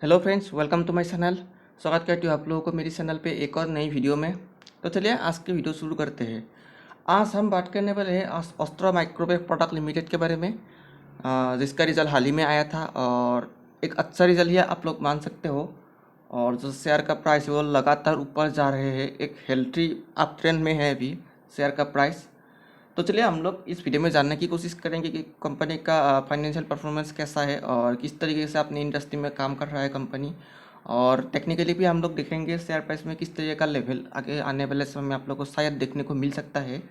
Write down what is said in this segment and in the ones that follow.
Hello friends, welcome to my channel. स्वागत करती हूँ आप लोगों को मेरी चैनल पे एक और नई वीडियो में। तो चलिए आज की वीडियो शुरू करते हैं। आज हम बात करने वाले हैं अस्त्रा माइक्रोवेव प्रोडक्ट लिमिटेड के बारे में, जिसका रिजल्ट हाल ही में आया था और एक अच्छा रिजल्ट ही आप लोग मान सकते हो। और जो शेयर का प्राइस है वो लगातार ऊपर जा रहे हैं, एक हेल्थी अप ट्रेंड में है अभी शेयर का प्राइस। तो चलिए हम लोग इस वीडियो में जानने की कोशिश करेंगे कि कंपनी का फाइनेंशियल परफॉर्मेंस कैसा है और किस तरीके से अपनी इंडस्ट्री में काम कर रहा है कंपनी। और टेक्निकली भी हम लोग देखेंगे शेयर प्राइस में किस तरीके का लेवल आगे आने वाले समय में आप लोग को शायद देखने को मिल सकता है।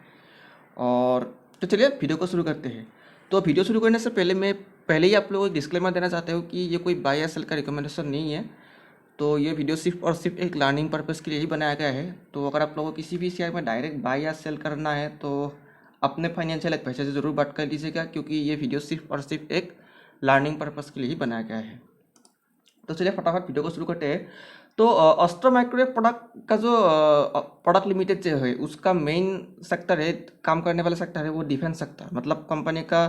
और तो चलिए वीडियो को शुरू करते हैं। तो वीडियो शुरू करने से पहले मैं पहले ही आप लोगों को डिस्क्लेमर देना चाहता हूँ कि ये कोई बाय या सेल का रिकमेंडेशन नहीं है। तो ये वीडियो सिर्फ और सिर्फ एक लर्निंग पर्पस के लिए ही बनाया गया है। तो अगर आप लोगों को किसी भी शेयर में डायरेक्ट बाय या सेल करना है तो अपने फाइनेंशियल एडवाइजर से ज़रूर बात कर लीजिएगा, क्योंकि ये वीडियो सिर्फ और सिर्फ एक लर्निंग पर्पस के लिए ही बनाया गया है। तो चलिए फटाफट वीडियो को शुरू करते हैं। तो अस्ट्रा माइक्रोवेव प्रोडक्ट का जो प्रोडक्ट लिमिटेड जो है उसका मेन सेक्टर है, काम करने वाला सेक्टर है वो डिफेंस सेक्टर। मतलब कंपनी का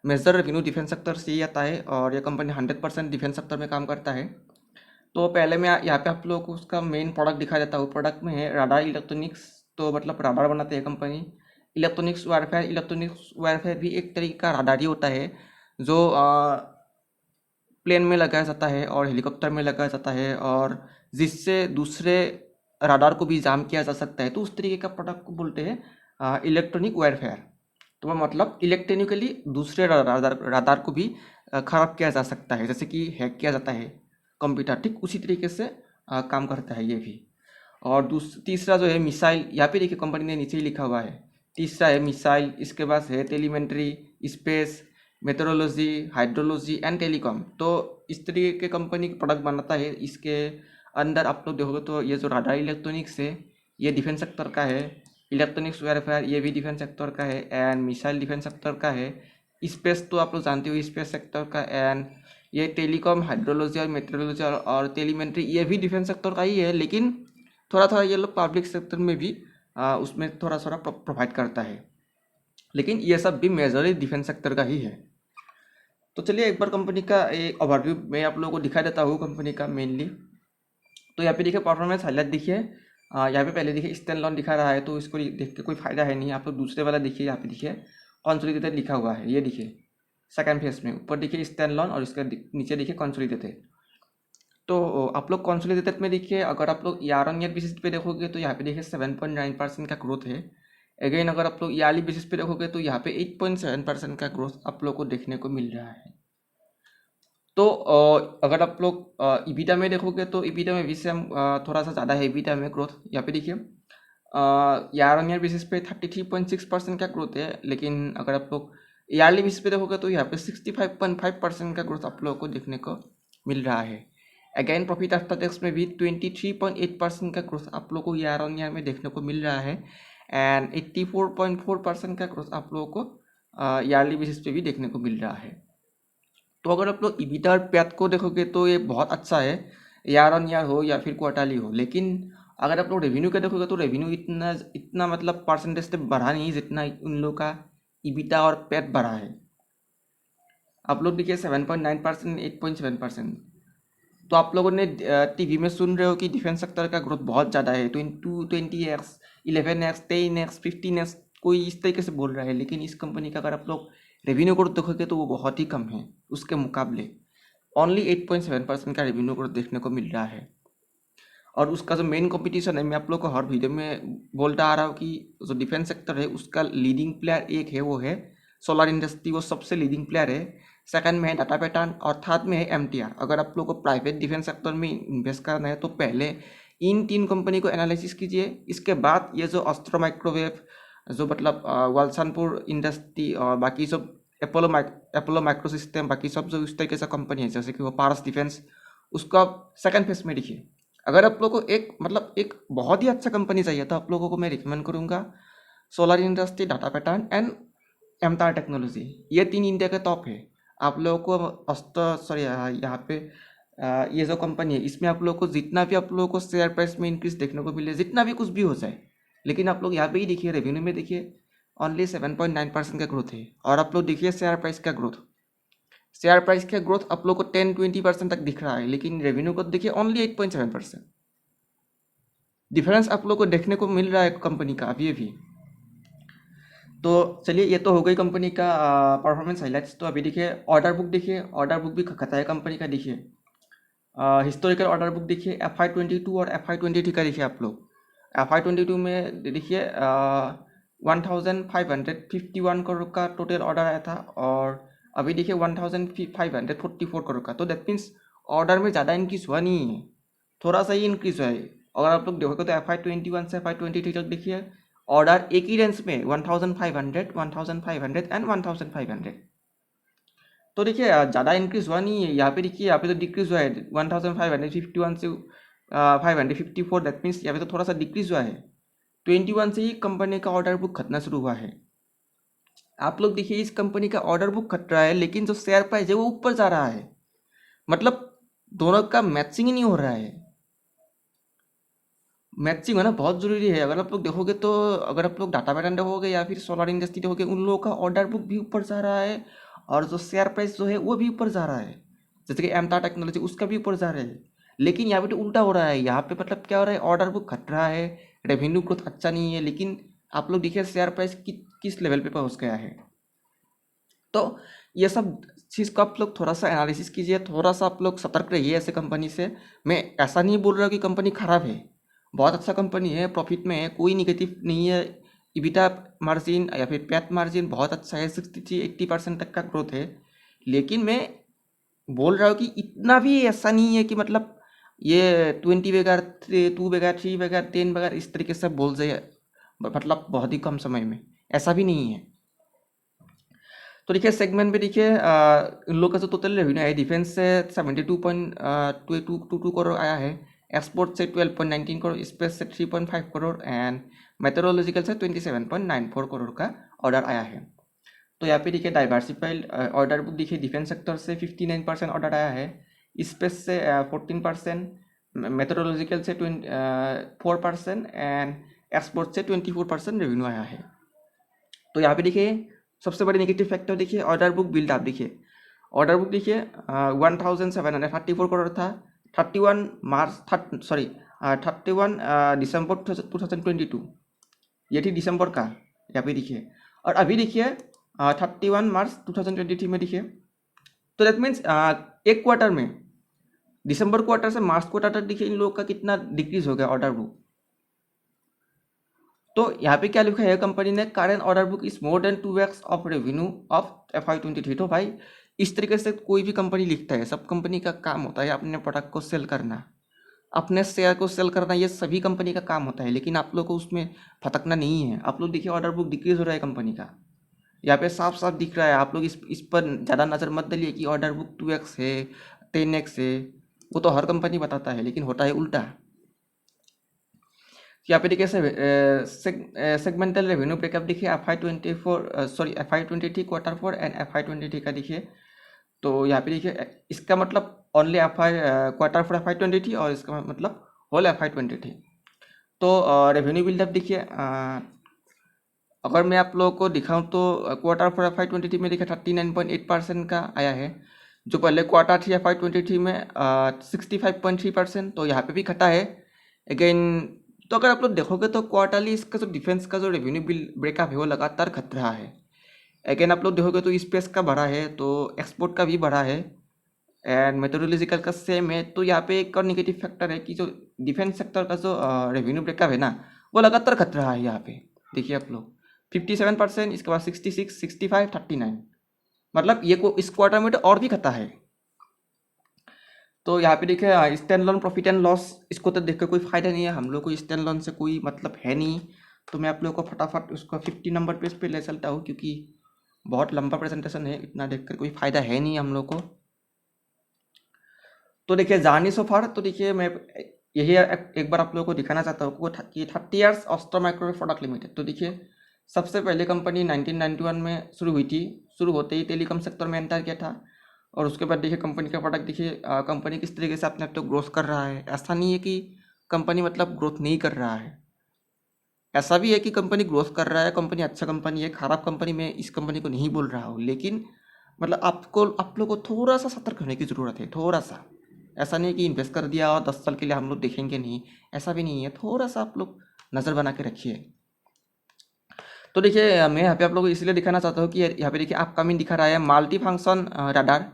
मेजर रेवेन्यू डिफेंस सेक्टर से ही आता है और ये कंपनी 100% डिफेंस सेक्टर में काम करता है। तो पहले मैं यहाँ पे आप लोगों को उसका मेन प्रोडक्ट दिखा देता हूँ। प्रोडक्ट में है राडार इलेक्ट्रॉनिक्स। तो मतलब राडार बनाते हैं कंपनी। इलेक्ट्रॉनिक्स वारफेयर भी एक तरीके का राडार ही होता है जो प्लेन में लगाया जाता है और हेलीकॉप्टर में लगाया जाता है, और जिससे दूसरे राडार को भी जाम किया जा सकता है। तो उस तरीके का प्रोडक्ट को बोलते हैं इलेक्ट्रॉनिक वारफेयर। तो वह मतलब इलेक्ट्रॉनिकली दूसरे राडार को भी खराब किया जा सकता है, जैसे कि हैक किया जाता है कंप्यूटर, ठीक उसी तरीके से काम करता है ये भी। और तीसरा जो है मिसाइल, यहाँ पे देखिए कंपनी ने नीचे ही लिखा हुआ है। तीसरा है मिसाइल, इसके पास है telemetry, space, metrology, hydrology and telecom. तो इस तरीके के कंपनी प्रोडक्ट बनाता है। इसके अंदर आप लोग देखोगे तो ये जो राडार इलेक्ट्रॉनिक्स है ये डिफेंस सेक्टर का है, इलेक्ट्रॉनिक्स वेरफेयर ये भी डिफेंस सेक्टर का है, एंड मिसाइल डिफेंस सेक्टर का है। स्पेस तो आप लोग जानते हो स्पेस सेक्टर का, एंड ये टेलीकॉम, हाइड्रोलॉजी और मेट्रोलॉजी और टेलीमेंट्री ये भी डिफेंस सेक्टर का ही है। लेकिन थोड़ा थोड़ा ये लोग पब्लिक सेक्टर में भी उसमें थोड़ा थोड़ा प्रोवाइड करता है, लेकिन ये सब भी मेजरली डिफेंस सेक्टर का ही है। तो चलिए एक बार कंपनी का एक ओवरव्यू मैं आप लोगों को दिखा देता हूँ कंपनी का मेनली। तो यहाँ पे देखिए परफॉर्मेंस हाईलाइट देखिए, यहाँ पे पहले देखिए स्टैंड लोन दिखा रहा है, तो इसको देख के कोई फायदा है नहीं। आप लोग दूसरे वाला देखिए, यहाँ पे देखिए कंसोलिडेटेड लिखा हुआ है, ये देखिए सेकंड फेज में ऊपर देखिए स्टैंड लोन और इसके नीचे देखिए कंसोलिडेटेड। तो आप लोग कंसोलिडेटेड में देखिए, अगर आप लोग ईयर ऑन ईयर बेसिस पे देखोगे तो यहाँ पे देखिए 7.9% का ग्रोथ है। अगेन अगर आप लोग ईयरली बेसिस पे देखोगे तो यहाँ पे 8.7% का ग्रोथ आप लोग को देखने को मिल रहा है। तो अगर आप लोग ईबिटा में देखोगे तो ईबिटा में भी सेम थोड़ा सा ज़्यादा है ईबिटा में ग्रोथ। यहाँ पे देखिए ईयर ऑन ईयर बेसिस पे 33.6% का ग्रोथ है, लेकिन अगर आप लोग ईयरली बेसिस पे देखोगे तो यहाँ पे 65.5% का ग्रोथ आप लोगों को देखने को मिल रहा है। अगेन प्रॉफिट आफ्टर टैक्स में भी 23.8% का ग्रोथ आप लोगों को ईयर ऑन ईयर में देखने को मिल रहा है, एंड 84.4% का ग्रोथ आप लोगों को ईयरली बेसिस पे भी देखने को मिल रहा है। तो अगर आप लोग ईबिटा और पैट को देखोगे तो ये बहुत अच्छा है, ईयर ऑन ईयर हो या फिर क्वार्टरली हो। लेकिन अगर आप लोग रेवेन्यू का देखोगे तो रेवेन्यू इतना इतना मतलब परसेंटेज से बढ़ा नहीं जितना उन लोग का ईबिटा और पैट बढ़ा है। आप लोग देखिए 7.9%, 8.7%। तो आप लोगों ने टीवी में सुन रहे हो कि डिफेंस सेक्टर का ग्रोथ बहुत ज़्यादा है, 20x, 11x, 10x, 15x, कोई इस तरीके से बोल रहा है। लेकिन इस कंपनी का अगर आप लोग रेवेन्यू ग्रोथ देखोगे तो वो बहुत ही कम है उसके मुकाबले। ओनली 8.7% का रेवेन्यू ग्रोथ देखने को मिल रहा है। और उसका जो मेन कंपटीशन है, मैं आप लोग को हर वीडियो में बोलता आ रहा हूँ कि जो डिफेंस सेक्टर है उसका लीडिंग प्लेयर एक है, वो है सोलर इंडस्ट्री, वो सबसे लीडिंग प्लेयर है। सेकंड में है डाटा पैटर्न और थर्ड में है एमटीआर। अगर आप लोग को प्राइवेट डिफेंस सेक्टर में इन्वेस्ट करना है तो पहले इन तीन कंपनी को एनालिसिस कीजिए। इसके बाद ये जो अस्ट्रा माइक्रोवेव, जो मतलब वालसानपुर इंडस्ट्री और बाकी सब एपोलो माइक्रो सिस्टम, बाकी सब जो इस तरीके से कंपनी है जैसे कि वो पारस डिफेंस, उसको आप सेकंड फेज में देखिए। अगर आप लोगों को एक बहुत ही अच्छा कंपनी चाहिए तो आप लोगों को मैं रिकमेंड करूँगा solar industry, data pattern and एमतार टेक्नोलॉजी। ये तीन इंडिया के टॉप है। आप लोगों को यहाँ पे ये जो कंपनी है इसमें आप लोगों को जितना भी आप लोगों को शेयर प्राइस में इंक्रीज देखने को मिले, जितना भी कुछ भी हो जाए, लेकिन आप लोग यहाँ पे ही देखिए रेवेन्यू में देखिए ओनली 7.9% का ग्रोथ है। और आप लोग देखिए शेयर प्राइस का ग्रोथ शेयर प्राइस का ग्रोथ आप लोग को 10-20% तक दिख रहा है, लेकिन रेवेन्यू को देखिए ओनली 8.7%। डिफरेंस आप लोग को देखने को मिल रहा है कंपनी का अभी अभी। तो चलिए, ये तो हो गई कंपनी का परफॉर्मेंस हाइलाइट्स। तो अभी देखिए ऑर्डर बुक, देखिए ऑर्डर बुक भी खता है कंपनी का। देखिए हिस्टोरिकल ऑर्डर बुक देखिए FY22 और FY23 का। देखिए आप लोग FY22 में देखिए 1551 करोड़ का टोटल ऑर्डर आया था, और अभी देखिए 1544 करोड़ का। तो दैट मीन्स ऑर्डर में ज़्यादा इंक्रीज हुआ नहीं है, थोड़ा सा ही इंक्रीज हुआ है। अगर आप लोग देखोगे तो FY21 से FY23 तक देखिए ऑर्डर एक ही रेंज में 1500, 1500 एंड 1500। तो देखिए ज़्यादा इंक्रीज हुआ नहीं है। यहाँ पे देखिए, यहाँ पे तो डिक्रीज हुआ है 1551 से 554। दैट मीन्स यहाँ पे तो थोड़ा सा डिक्रीज हुआ है। 21 से ही कंपनी का ऑर्डर बुक खतना शुरू हुआ है। आप लोग देखिए इस कंपनी का ऑर्डर बुक खट रहा है, लेकिन जो शेयर प्राइस है वो ऊपर जा रहा है। मतलब दोनों का मैचिंग ही नहीं हो रहा है। मैचिंग होना बहुत ज़रूरी है। अगर आप लोग देखोगे तो, अगर आप लोग डाटा पैटर्न देखोगे या फिर सोलर इंडस्ट्री देखोगे, उन लोगों का ऑर्डर बुक भी ऊपर जा रहा है और जो शेयर प्राइस जो है वो भी ऊपर जा रहा है। जैसे कि एमटा टेक्नोलॉजी, उसका भी ऊपर जा रहा है। लेकिन यहाँ पे तो उल्टा हो रहा है। यहाँ पे मतलब क्या हो रहा है, ऑर्डर बुक घट रहा है, रेवेन्यू ग्रोथ अच्छा नहीं है, लेकिन आप लोग देखिए शेयर प्राइस किस लेवल पे पहुँच गया है। तो ये सब चीज़ को आप लोग थोड़ा सा एनालिसिस कीजिए, थोड़ा सा आप लोग सतर्क रहिए ऐसे कंपनी से। मैं ऐसा नहीं बोल रहा कि कंपनी खराब है, बहुत अच्छा कंपनी है, प्रॉफिट में है, कोई निगेटिव नहीं है। इबिटा मार्जिन या फिर पैट मार्जिन बहुत अच्छा है, 63-80% तक का ग्रोथ है। लेकिन मैं बोल रहा हूँ कि इतना भी ऐसा नहीं है कि मतलब ये 20 बगैर 2 बगैर 3 बगैर 10 बगैर इस तरीके से बोल जाए, मतलब बहुत ही कम समय में, ऐसा भी नहीं है। तो देखिए सेगमेंट में देखिए इन लोग का जो टोटल रेवेन्यू है, डिफेंस से 72.22 करोड़ आया है, एक्सपोर्ट से 12.19 करोड़, स्पेस से 3.5 करोड़ एंड मेट्रोलॉजिकल से 27.94 करोड़ का ऑर्डर आया है। तो यहाँ पे देखिए डाइवर्सिफाइड ऑर्डर बुक देखिए, डिफेंस सेक्टर से 59% ऑर्डर आया है, स्पेस से 14%, मेट्रोलॉजिकल से 4% एंड एक्सपोर्ट से 24% रेवेन्यू आया है। तो यहाँ पे देखिए सबसे बड़ी नेगेटिव फैक्टर देखिए ऑर्डर बुक बिल्ड अप। देखिए ऑर्डर बुक देखिए 1734 करोड़ था 31 दिसंबर 2022, ये थी दिसंबर का। यहाँ पे देखिए, और अभी देखिए 31 मार्च 2023 में देखिए। तो दैट मीन्स एक क्वार्टर में, दिसंबर क्वार्टर से मार्च क्वार्टर तक देखिए इन लोगों का कितना डिक्रीज हो गया ऑर्डर बुक। तो यहाँ पे क्या लिखा है कंपनी ने, current order book is more than 2x of revenue of FY23। तो भाई इस तरीके से कोई भी कंपनी लिखता है, सब कंपनी का काम होता है अपने प्रोडक्ट को सेल करना, अपने शेयर को सेल करना, ये सभी कंपनी का काम होता है। लेकिन आप लोग को उसमें फटकना नहीं है। आप लोग देखिए ऑर्डर बुक डिक्रीज हो रहा है कंपनी का, यहाँ पे साफ साफ दिख रहा है। आप लोग इस पर ज़्यादा नज़र मत डालिए कि ऑर्डर बुक 2x है 10x है, वो तो हर कंपनी बताता है, लेकिन होता है उल्टा। यहाँ पे देखिए सेगमेंटल रेवेन्यू ब्रेकअप देखिए FY23 Q4 एंड FY23 का देखिए। तो यहाँ पे देखिए इसका मतलब ओनली Q4 FY23 और इसका मतलब होल FY23। तो रेवेन्यू बिल्डअप देखिए, अगर मैं आप लोगों को दिखाऊं तो Q4 FY23 में देखिए 39.8% का आया है, जो पहले Q3 FY23 में 65.3%। तो यहाँ पे भी घटा है अगेन। तो अगर आप लोग देखोगे तो क्वार्टरली इसका जो डिफेंस का जो रेवेन्यू बिल ब्रेकअप है वो लगातार घट रहा है। अगेन आप लोग देखोगे तो स्पेस का बढ़ा है, तो एक्सपोर्ट का भी बढ़ा है एंड मेट्रोलॉजिकल का सेम है। तो यहाँ पे एक और निगेटिव फैक्टर है कि जो डिफेंस सेक्टर का जो रेवेन्यू ब्रेकअप है ना, वो लगातार घट रहा है। यहाँ पे देखिए आप लोग 57%, इसके बाद 66, 65, 39, मतलब ये को इस क्वार्टर में तो और भी घटा है। तो यहाँ पे देखिए stand loan profit and loss, इसको तो देखकर कोई फायदा नहीं है, हम लोग को स्टैंड लोन से कोई मतलब है नहीं। तो मैं आप लोग को फटाफट उसको 50 नंबर पेज पे ले चलता हूँ, क्योंकि बहुत लंबा प्रेजेंटेशन है, इतना देखकर कोई फायदा है नहीं हम लोग को। तो देखिए जार्नी सो फार, तो देखिए मैं यही एक बार आप लोगों को दिखाना चाहता हूँ कि 30 years Austro microwave product limited. तो देखिए सबसे पहले कंपनी 1991 में शुरू हुई थी, शुरू होते ही टेलीकॉम सेक्टर में एंटर किया था। और उसके बाद देखिए कंपनी का प्रोडक्ट देखिए, कंपनी किस तरीके से अपने आप तो ग्रोथ कर रहा है। ऐसा नहीं है कि कंपनी मतलब ग्रोथ नहीं कर रहा है, ऐसा भी है कि कंपनी ग्रोथ कर रहा है, कंपनी अच्छा कंपनी है, खराब कंपनी में इस कंपनी को नहीं बोल रहा हूँ। लेकिन मतलब आप लोग को थोड़ा सा सतर्क होने की ज़रूरत है, थोड़ा सा। ऐसा नहीं कि इन्वेस्ट कर दिया और 10 साल के लिए हम लोग देखेंगे नहीं, ऐसा भी नहीं है। थोड़ा सा आप लोग नज़र बना के रखिए। तो देखिए मैं यहाँ पे आप लोगों को इसलिए दिखाना चाहता हूँ कि यहाँ पे देखिए अपकमिंग दिखा रहा है मल्टी फंक्शन रडार।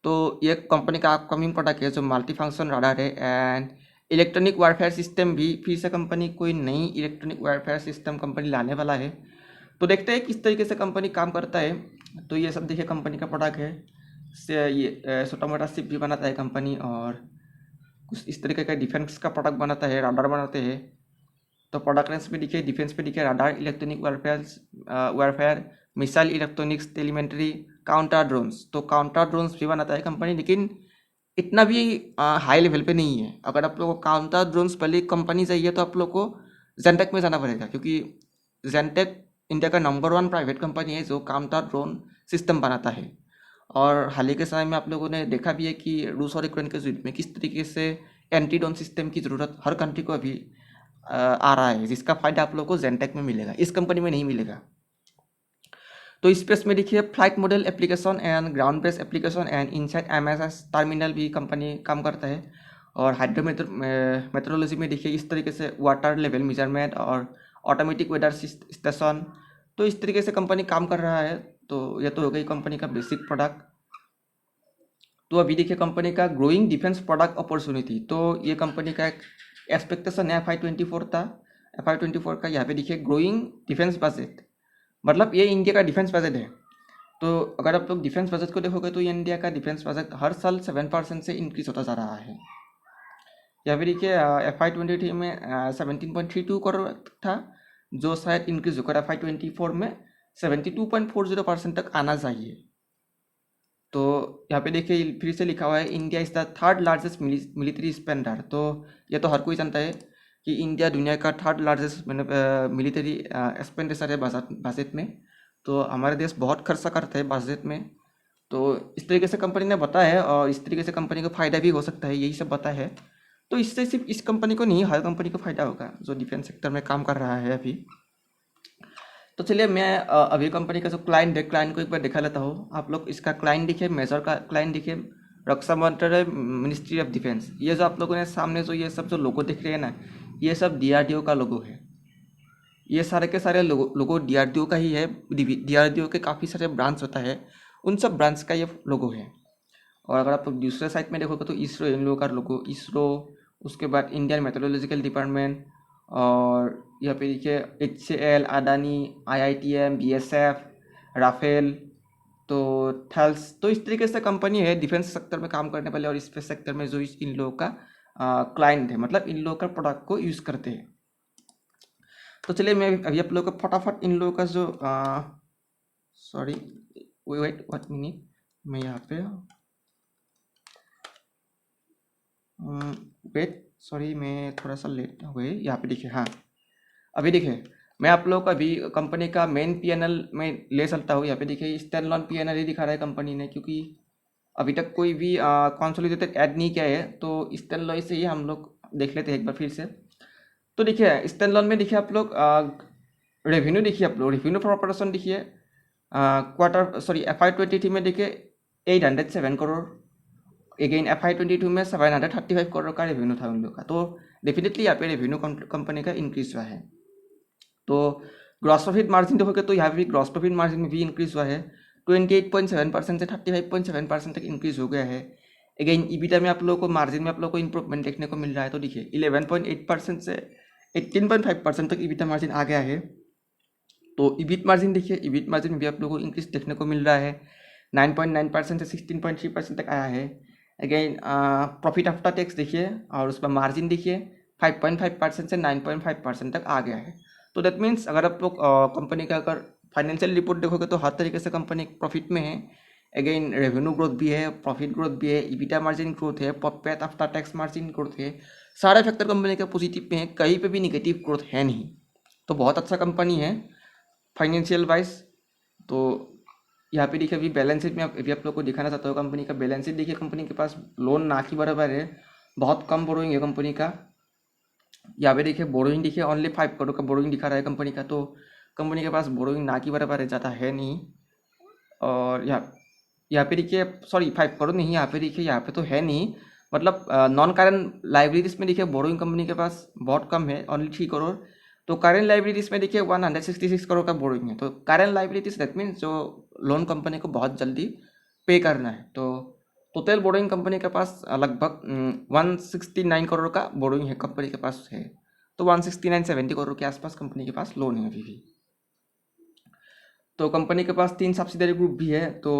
तो ये कंपनी का अपकमिंग प्रोडक्ट है जो मल्टी फंक्शन रडार है। एंड इलेक्ट्रॉनिक वारफेयर सिस्टम भी फिर से कंपनी कोई नई इलेक्ट्रॉनिक वारफेयर सिस्टम कंपनी लाने वाला है। तो देखते हैं किस तरीके से कंपनी काम करता है। तो ये सब देखिए कंपनी का प्रोडक्ट है। से ये छोटा मोटा शिप भी बनाता है कंपनी, और कुछ इस तरीके का डिफेंस का प्रोडक्ट बनाता है, राडार बनाते हैं। तो प्रोडक्ट रेंज में दिखे, डिफेंस पे दिखे radar, electronic warfare, missile, electronics, telemetry, counter drones. तो काउंटर ड्रोन्स भी बनाता है कंपनी, लेकिन इतना भी हाई लेवल पे नहीं है। अगर आप लोग को काउंटर ड्रोन्स पहले कंपनी चाहिए तो आप लोग को जेनटेक में जाना पड़ेगा, क्योंकि जेनटेक इंडिया का नंबर 1 प्राइवेट कंपनी है जो काउंटर ड्रोन सिस्टम बनाता है। और हाल ही के समय में आप लोगों ने देखा भी है कि रूस और यूक्रेन के युद्ध में किस तरीके से एंटी ड्रोन सिस्टम की ज़रूरत हर कंट्री को अभी आ रहा है, जिसका फायदा आप लोगों को जेनटेक में मिलेगा, इस कंपनी में नहीं मिलेगा। तो स्पेस में देखिए flight model application and ground based application and inside MSS terminal भी कंपनी काम करता है। और हाइड्रोमेट्रोलॉजी में देखिए इस तरीके से वाटर लेवल मेजरमेंट और ऑटोमेटिक वेदर स्टेशन। तो इस तरीके से कंपनी काम कर रहा है। तो ये तो हो गई कंपनी का बेसिक प्रोडक्ट। तो अभी देखिए कंपनी का ग्रोइंग डिफेंस प्रोडक्ट अपॉर्चुनिटी। तो ये कंपनी का एक एक्सपेक्टेशन है FY24 था। FY24 का यहाँ पे देखिए ग्रोइंग डिफेंस बजट, मतलब ये इंडिया का डिफेंस बजट है। तो अगर आप लोग डिफेंस बजट को देखोगे तो ये इंडिया का डिफेंस बजट हर साल 7% से इंक्रीज होता जा रहा है। यहाँ पे देखिए FY23 में 17.32 करोड़ था, जो शायद इंक्रीज होकर FY24 में 72.40% तक आना चाहिए। तो यहाँ पे देखिए फिर से लिखा हुआ है India is the third largest military spender. तो ये तो हर कोई जानता है कि इंडिया दुनिया का थर्ड लार्जेस्ट मिलिट्री एक्सपेंडिचर है बजट में। तो हमारे देश बहुत खर्चा करते हैं बजट में। तो इस तरीके से कंपनी ने बताया है, और इस तरीके से कंपनी को फ़ायदा भी हो सकता है, यही सब बताया है। तो इससे सिर्फ इस कंपनी को नहीं, हर कंपनी को फ़ायदा होगा जो डिफेंस सेक्टर में काम कर रहा है अभी। तो चलिए मैं अभी कंपनी का जो क्लाइंट है, क्लाइंट को एक बार दिखा लेता हूँ। आप लोग इसका क्लाइंट देखिए, मेजर का क्लाइंट देखिए, रक्षा मंत्रालय, मिनिस्ट्री ऑफ डिफेंस। ये जो आप लोगों ने सामने जो ये सब जो लोगो दिख रहे हैं ना, ये सब DRDO का लोगो है। ये सारे के सारे लोगो DRDO का ही है। DRDO के काफ़ी सारे ब्रांच होता है, उन सब ब्रांच का ये लोगो है। और अगर आप लोग दूसरे साइड में देखोगे तो इसरो, इन लोगों का लोगो इसरो, उसके बाद इंडियन मेट्रोलॉजिकल डिपार्टमेंट, और यहाँ पे देखिए HCL, Adani, IITM, BSF, Rafale, तो थेल्स। तो इस तरीके से कंपनी है डिफेंस सेक्टर में काम करने वाले, और स्पेस सेक्टर में जो इन लोगों का क्लाइंट है, मतलब इन लोगों का प्रोडक्ट को यूज़ करते हैं। तो चलिए मैं अभी आप लोगों को फटाफट इन लोगों का जो सॉरी वेट 1 मिनट, मैं यहाँ पे वेट सॉरी मैं थोड़ा सा लेट हो गई। यहाँ पे देखिए, हाँ अभी देखिए मैं आप लोग को अभी कंपनी का मेन PNL में ले चलता हूँ। यहाँ पे देखिए स्टैंड लोन PNL ही दिखा रहा है कंपनी ने, क्योंकि अभी तक कोई भी कंसोलिडेटेड ऐड नहीं किया है। तो स्टैंड लोन से ही हम लोग देख लेते हैं एक बार फिर से। तो देखिए स्टैंड लोन में देखिए आप लोग रेवेन्यू देखिए, आप लोग रेवेन्यू फॉर ऑपरेशन देखिए FY23 में देखिए 807 करोड़, अगेन FY22 में 735 करोड़ का रेवेन्यू था उन लोग का। तो डेफिनेटली यहाँ पे रेवेन्यू कंपनी का इंक्रीज हुआ है। तो ग्रॉस प्रॉफिट मार्जिन देखोगे तो यहाँ भी ग्रॉस प्रॉफिट मार्जिन में भी इंक्रीज हुआ है, 28.7% से 35.7% तक इंक्रीज हो गया है। अगेन EBITDA में आप लोगों को मार्जिन में आप लोगों को इंप्रूवमेंट देखने को मिल रहा है। तो देखिए 11.8% से 18.5% तक EBITDA मार्जिन आ गया है। तो EBIT मार्जिन देखिए, EBIT मार्जिन में भी आप लोगों को इंक्रीज देखने को मिल रहा है, 9.9% से 16.3% तक आया है। अगेन प्रॉफिट आफ्टर टैक्स देखिए, और उसका मार्जिन देखिए 5.5% से 9.5% तक आ गया है। तो दैट मीन्स अगर आप लोग कंपनी का अगर फाइनेंशियल रिपोर्ट देखोगे तो हर तरीके से कंपनी प्रॉफिट में है। अगेन रेवेन्यू ग्रोथ भी है, प्रॉफिट ग्रोथ भी है, EBITDA मार्जिन ग्रोथ है, profit after tax margin growth है। सारे फैक्टर कंपनी के पॉजिटिव पे हैं, कहीं पे भी निगेटिव ग्रोथ है नहीं। तो बहुत अच्छा कंपनी है फाइनेंशियल वाइज। तो यहाँ पे देखिए अभी बैलेंस शीट में अभी आप लोग को दिखाना चाहता हूँ कंपनी का बैलेंस शीट। देखिए कंपनी के पास लोन ना की बराबर है, बहुत कम बोरोइंग है कंपनी का। यहाँ पे देखिए बोरोइंग देखिए ओनली 5 करोड़ का बोरोइंग दिखा रहा है कंपनी का। तो कंपनी के पास बोरोइंग ना की बराबर है, ज़्यादा है नहीं। और यहाँ यहाँ पे देखिए, सॉरी 5 करोड़ नहीं, यहाँ पे देखिए, यहाँ पे तो है नहीं, मतलब नॉन करेंट लाइबिलिटीज में देखिए बोरोइंग कंपनी के पास बहुत कम है, ओनली 3 करोड़। तो करेंट लाइबिलिटीज में देखिए 166 करोड़ का बोरोइंग है। तो करेंट लाइबिलिटीज दैट मीन्स जो लोन कंपनी को बहुत जल्दी पे करना है। तो टोटल बोरोइंग कंपनी के पास लगभग 169 करोड़ का बोरोइंग है, कंपनी के पास है। तो 169-70 करोड़ के आसपास कंपनी के पास लोन है अभी भी। तो कंपनी के पास 3 सब्सिडरी ग्रुप भी है। तो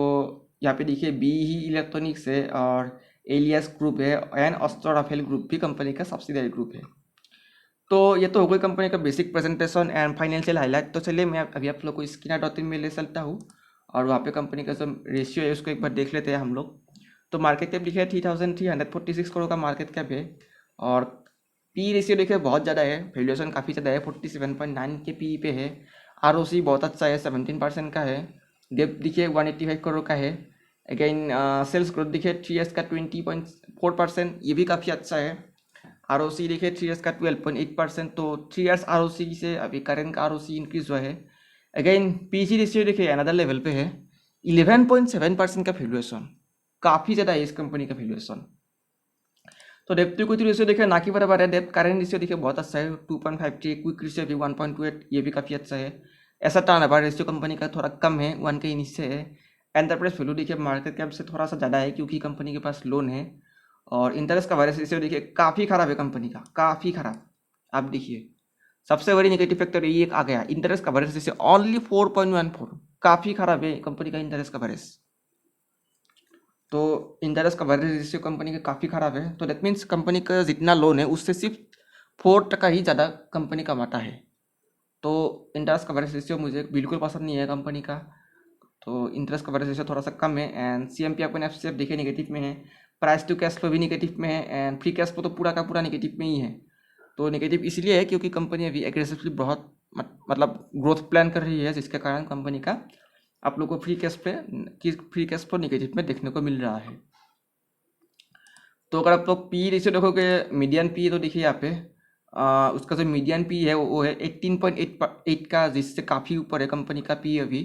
यहाँ पे देखिए BE इलेक्ट्रॉनिक्स है और एलियस ग्रुप है एंड ऑस्ट्रो राफेल ग्रुप भी कंपनी का सब्सिडरी ग्रुप है। तो ये तो हो गई कंपनी का basic presentation and financial highlight. तो चलिए मैं अभी आप लोग को स्किनर.इन में ले चलता हूँ और वहाँ पे कंपनी का जो रेशियो है उसको एक बार देख लेते हैं हम लोग। तो मार्केट कैप देखिए 3346 करोड़ का मार्केट कैप है और पी रेशियो देखिए बहुत ज़्यादा है, वैल्यूएशन काफ़ी ज़्यादा है, 47.9 के पी पे है। ROC बहुत अच्छा है, 17% का है। डेप देखिए 185 करोड़ का है। अगेन सेल्स ग्रोथ देखिए 3 ईयर्स का 20.4%, ये भी काफ़ी अच्छा है। ROC देखिए 3 ईयर्स का 12.8%, तो 3 ईयर्स ROC से अभी करेंट का ROC इंक्रीज हुआ है। अगेन PG रेशियो देखिए अनदर लेवल पे है, 11.7% का वैल्यूएशन, काफ़ी ज़्यादा है इस कंपनी का वैल्यूएशन। तो डेप्ट टू इक्विटी रेशियो देखिए ना कि बराबर है, डेप्ट करेंट रेशियो देखिए बहुत अच्छा है 2.53, क्विक रेशियो भी 1.28, ये भी काफ़ी अच्छा है। ऐसा टर्नओवर रेशियो कंपनी का थोड़ा कम है, 1 के नीचे है। एंटरप्राइज वैल्यू देखिए मार्केट कैप से थोड़ा सा ज़्यादा है क्योंकि कंपनी के पास लोन है। और इंटरेस्ट कवरेज रेशियो देखिए काफ़ी खराब है कंपनी का, काफ़ी खराब। आप देखिए सबसे बड़ी नेगेटिव फैक्टर ये एक आ गया, इंटरेस्ट कवरेज रेशियो ओनली 4.14, काफ़ी खराब है कंपनी का इंटरेस्ट कवरेज। तो इंटरेस्ट कवरेज रेशियो कंपनी का काफ़ी ख़राब है। तो दैट मीन्स कंपनी का जितना लोन है उससे सिर्फ 4% ही ज़्यादा कंपनी कमाता है। तो इंटरेस्ट कवरेज रेशियो मुझे बिल्कुल पसंद नहीं है कंपनी का। तो इंटरेस्ट कवरेज रेशियो थोड़ा सा कम है। एंड CMP अपन FCF देखिए नेगेटिव में है, प्राइस टू कैश फ्लो भी नेगेटिव में है एंड फ्री कैश फ्लो तो पूरा का पूरा नेगेटिव में ही है। तो नेगेटिव इसलिए है क्योंकि कंपनी अभी एग्रेसिवली बहुत मतलब ग्रोथ प्लान कर रही है, जिसके कारण कंपनी का आप लोग को फ्री कैश फ्लो नेगेटिव में देखने को मिल रहा है। तो अगर आप लोग पी रेशियो देखोगे, मीडियन पी तो देखिए यहाँ पे उसका जो मीडियन पी है वो है 18.8 का, जिससे काफ़ी ऊपर है कंपनी का पी, अभी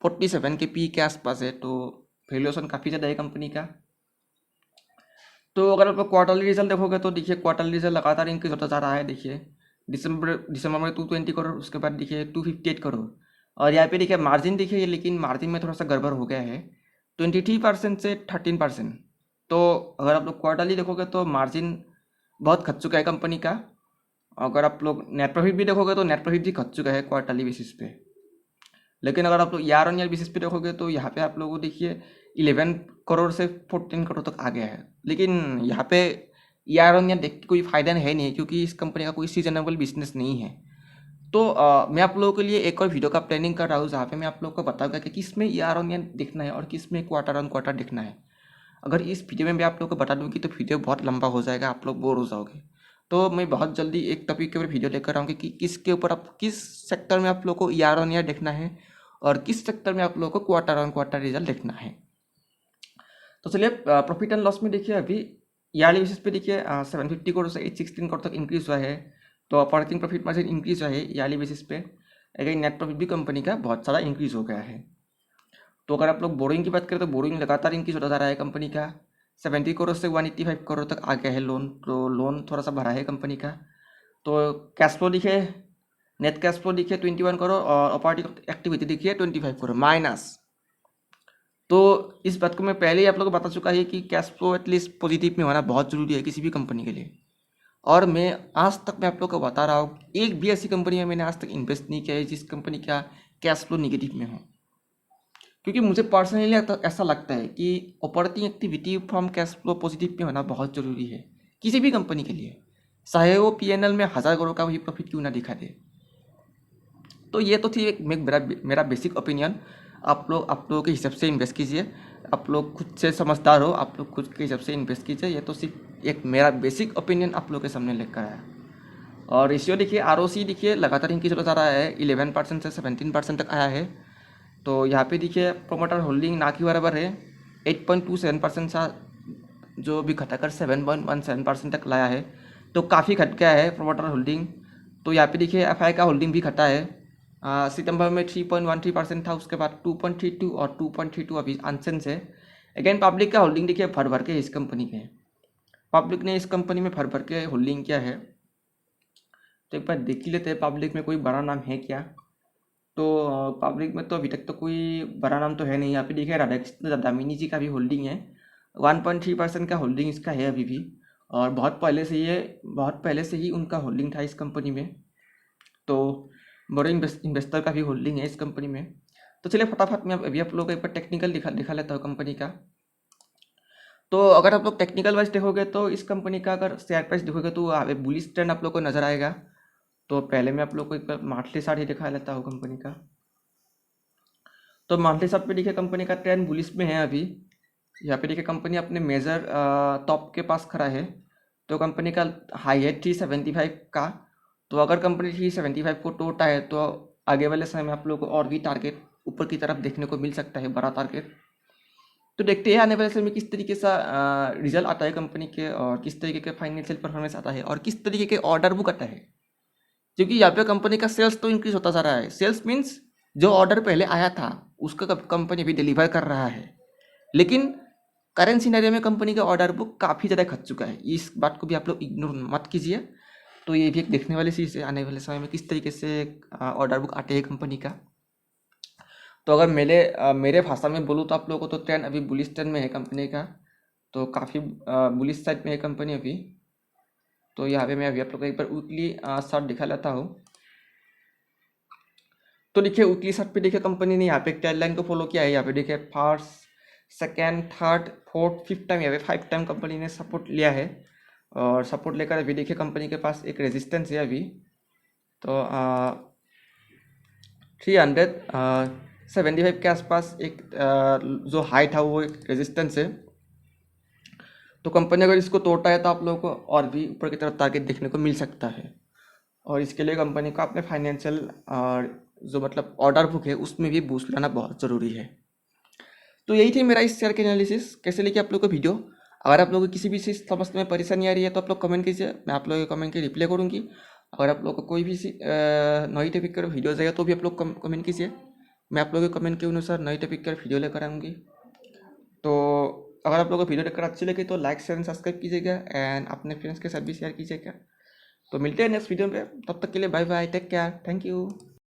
47 के पी के आसपास है। तो वैल्यूएशन काफ़ी ज़्यादा है कंपनी का। तो अगर आप क्वार्टरली रिजल्ट देखोगे तो देखिए क्वार्टरली रिजल्ट लगातार इंक्रीज होता जा रहा है। देखिए दिसंबर में 220 करोड़, उसके बाद देखिए 258 करोड़। और यहाँ पे देखिए मार्जिन देखिए, लेकिन मार्जिन में थोड़ा सा गड़बड़ हो गया है, 23% से 13%। तो अगर आप लोग क्वार्टरली देखोगे तो मार्जिन बहुत खच चुका है कंपनी का। अगर आप लोग नेट प्रॉफिट भी देखोगे तो नेट प्रॉफिट भी खच चुका है क्वार्टरली बेसिस पे। लेकिन अगर आप लोग ईयर ऑन ईयर बेसिस पे देखोगे तो यहाँ पे आप लोगों को देखिए 11 करोड़ से 14 करोड़ तक आ गया है। लेकिन यहाँ पे ईयर ऑन ईयर देख के कोई फ़ायदा है नहीं, क्योंकि इस कंपनी का कोई सीजनेबल बिजनेस नहीं है। तो मैं आप लोगों के लिए एक और वीडियो का प्लानिंग कर रहा हूँ, जहाँ पे मैं आप लोगों को बताऊंगा कि किस में ईयर ऑन ईयर देखना है और किस में क्वार्टर ऑन क्वार्टर देखना है। अगर इस वीडियो में मैं आप लोगों को बता दूंगी तो वीडियो बहुत लंबा हो जाएगा, आप लोग बोर हो जाओगे। तो मैं बहुत जल्दी एक टॉपिक के ऊपर वीडियो लेकर आऊँगी कि किसके ऊपर आप किस सेक्टर में आप लोग को ईयर ऑन ईयर देखना है और किस सेक्टर में आप लोगों को क्वार्टर ऑन क्वार्टर रिजल्ट देखना है। तो चलिए प्रॉफिट एंड लॉस में देखिए अभी ईयरली बेसिस पे देखिए 750 करोड़ से 816 करोड़ तक इंक्रीज हुआ है। तो ऑपरेटिंग प्रॉफिट मार्जिन इंक्रीज हुआ है ईयरली बेसिस पे। अगेन नेट प्रॉफिट भी कंपनी का बहुत सारा इंक्रीज हो गया है। तो अगर आप लोग बोरिंग की बात करें तो बोरिंग लगातार इंक्रीज होता जा रहा है कंपनी का, 70 करोड़ से 185 करोड़ तक आ गया है लोन। तो लोन थोड़ा सा भरा है कंपनी का। तो कैश फ्लो दिखे, नेट कैश फ्लो दिखे 21 करोड़ और ऑपरेटिंग एक्टिविटी दिखिए 25 करोड़ माइनस। तो इस बात को मैं पहले ही आप लोगों को बता चुका है कि कैश फ्लो एटलीस्ट पॉजिटिव में होना बहुत ज़रूरी है किसी भी कंपनी के लिए। और मैं आज तक मैं आप लोगों को बता रहा हूँ, एक भी ऐसी कंपनी में मैंने आज तक इन्वेस्ट नहीं किया है जिस कंपनी का कैश फ्लो निगेटिव में हो। क्योंकि मुझे पर्सनली ऐसा लगता है कि operating activity from cash flow positive में होना बहुत ज़रूरी है किसी भी कंपनी के लिए, चाहे वो PNL में 1000 करोड़ का भी प्रॉफिट क्यों ना दिखा दे। तो ये तो थी एक मेरा बेसिक ओपिनियन। आप लोगों के हिसाब से इन्वेस्ट कीजिए, आप लोग खुद से समझदार हो, आप लोग खुद के हिसाब से इन्वेस्ट कीजिए। ये तो सिर्फ एक मेरा बेसिक ओपिनियन आप लोगों के सामने लेकर आया। और रेशियो देखिए ROC देखिए लगातार इंक्रीज होता जा रहा है, 11% से 17% तक आया है। तो यहाँ पे देखिए प्रोमोटर होल्डिंग ना कि बराबर है, 8.27% सा जो भी घटाकर 7.17% तक लाया है। तो काफ़ी घट गया है प्रोमोटर होल्डिंग। तो यहाँ पे देखिए FI का होल्डिंग भी घटा है, सितंबर में 3.13% था, उसके बाद 2.32 और 2.32 अभी अनचेंज है। अगेन पब्लिक का होल्डिंग देखिए भर भर के इस कंपनी के हैं, पब्लिक ने इस कंपनी में भर भर के होल्डिंग किया है। तो एक बार देख ही लेते हैं पब्लिक में कोई बड़ा नाम है क्या। तो पब्लिक में तो अभी तक तो कोई बड़ा नाम तो है नहीं। यहाँ पे देखिए राधाकृष्ण दामिनी जी का भी होल्डिंग है, 1.3% का होल्डिंग इसका है अभी भी, और बहुत पहले से ही उनका होल्डिंग था इस कंपनी में। तो बड़े इन्वेस्टर का भी होल्डिंग है इस कंपनी में। तो चलिए फटाफट मैं अभी आप लोगों को एक बार टेक्निकल दिखा लेता हूँ कंपनी का। तो अगर आप लोग टेक्निकल वाइज देखोगे तो इस कंपनी का अगर शेयर प्राइस देखोगे तो बुलिश ट्रेंड आप लोग को नजर आएगा। तो पहले मैं आप लोग को एक बार मंथली चार्ट ही दिखा लेता हूँ कंपनी का। तो मंथली चार्ट पे देखिए कंपनी का ट्रेंड बुलिश में है अभी। यहाँ पे देखिए कंपनी अपने मेजर टॉप के पास खड़ा है। तो कंपनी का हाई है 375 का। तो अगर कंपनी 375 को तोड़ता है तो आगे वाले समय में आप लोग को और भी टारगेट ऊपर की तरफ देखने को मिल सकता है, बड़ा टारगेट। तो देखते हैं आने वाले समय में किस तरीके से रिजल्ट आता है कंपनी के, और किस तरीके के फाइनेंशियल परफॉर्मेंस आता है, और किस तरीके के ऑर्डर बुक आता है। क्योंकि यहाँ पे कंपनी का सेल्स तो इंक्रीज होता जा रहा है। सेल्स मीन्स जो ऑर्डर पहले आया था उसका कंपनी अभी डिलीवर कर रहा है, लेकिन करेंट सिनेरियो में कंपनी का ऑर्डर बुक काफ़ी ज़्यादा खच चुका है। इस बात को भी आप लोग इग्नोर मत कीजिए। तो ये भी एक देखने वाली चीज़ है आने वाले समय में किस तरीके से ऑर्डर बुक आते हैं कंपनी का। तो अगर मेरे भाषा में बोलूँ तो आप लोगों को तो ट्रेंड अभी बुलिश ट्रेंड में है कंपनी का। तो काफ़ी बुलिश साइड में है कंपनी अभी। तो यहाँ पे मैं अभी आप लोग को एक बार वीकली चार्ट दिखा लेता हूँ। तो देखिए वीकली चार्ट पे देखिए कंपनी ने यहाँ पे एक ट्रेंड लाइन को फॉलो किया है। यहाँ पे देखिए first, second, third, fourth, fifth time, यहाँ पे 5 टाइम कंपनी ने सपोर्ट लिया है। और सपोर्ट लेकर अभी देखिए कंपनी के पास एक रेजिस्टेंस है अभी। तो 375 के आसपास एक जो हाई था वो एक रेजिस्टेंस है। तो कंपनी अगर इसको तोड़ता है तो आप लोगों को और भी ऊपर की तरफ टारगेट देखने को मिल सकता है। और इसके लिए कंपनी को अपने फाइनेंशियल और जो मतलब ऑर्डर बुक है उसमें भी बूस्ट लाना बहुत ज़रूरी है। तो यही थी मेरा इस शेयर के एनालिसिस। कैसे लेके आप लोग को वीडियो। अगर आप लोगों को किसी भी चीज़ समझने में परेशानी आ रही है तो आप लोग कमेंट कीजिए, मैं आप लोगों के कमेंट की रिप्लाई करूँगी। अगर आप लोग को कोई भी नई टॉपिक का वीडियो जाएगा तो भी आप लोग कमेंट कीजिए, मैं आप लोगों के कमेंट के अनुसार नई टॉपिक का वीडियो लेकर आऊँगी। तो अगर आप लोगों को वीडियो देखकर अच्छी लगी तो लाइक शेयर एंड सब्सक्राइब कीजिएगा, एंड अपने फ्रेंड्स के साथ भी शेयर कीजिएगा। तो मिलते हैं नेक्स्ट वीडियो में, तब तक के लिए bye bye, take care, thank you.